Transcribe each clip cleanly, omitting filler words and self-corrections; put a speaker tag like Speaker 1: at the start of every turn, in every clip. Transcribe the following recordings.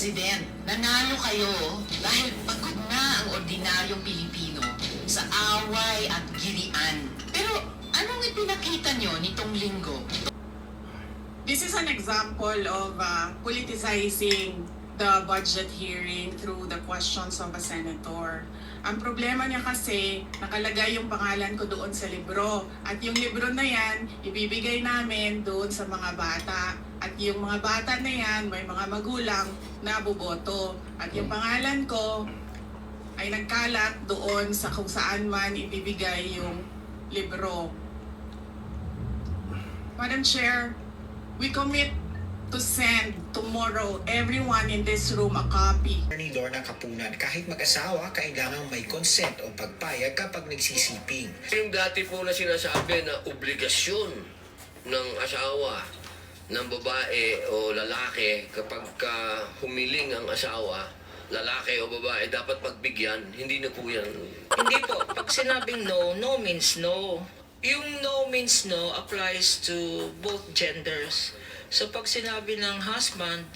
Speaker 1: President, nanalo kayo dahil pagod na ang ordinaryong Pilipino sa away at gilian. Pero anong ipinakita nyo nitong linggo?
Speaker 2: This is an example of politicizing the budget hearing through the questions of a senator. Ang problema niya kasi, nakalagay yung pangalan ko doon sa libro. At yung libro na yan, ibibigay namin doon sa mga bata. At yung mga bata na yan, may mga magulang na boboto. At yung pangalan ko ay nagkalat doon sa kung saan man ibibigay yung libro. Madam Chair, we commit to send tomorrow everyone in this room a copy.
Speaker 3: Ni Lorna Kapunan, kahit mag-asawa, kailangan may consent o pagpayag kapag nagsisiping.
Speaker 4: Yung dati po na sinasabi na obligasyon ng asawa, ng babae o lalaki kapag humiling ang asawa, lalaki o babae, dapat pagbigyan, hindi na po yan.
Speaker 5: Hindi po. Pag sinabing no, no means no. Yung no means no applies to both genders. So pag sinabi ng husband,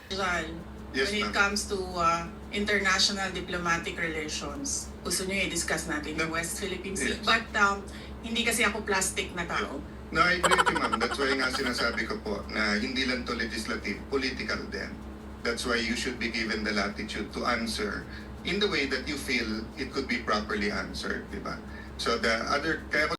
Speaker 2: When it comes to international diplomatic relations, gusto nyo i-discuss natin yung West Philippine Sea.
Speaker 6: Yes.
Speaker 2: But hindi kasi ako plastic na tao.
Speaker 6: No, I agree with you, ma'am. That's why nga sinasabi ko po na hindi lang to legislative, political din. That's why you should be given the latitude to answer in the way that you feel it could be properly answered, di ba? So the other, kaya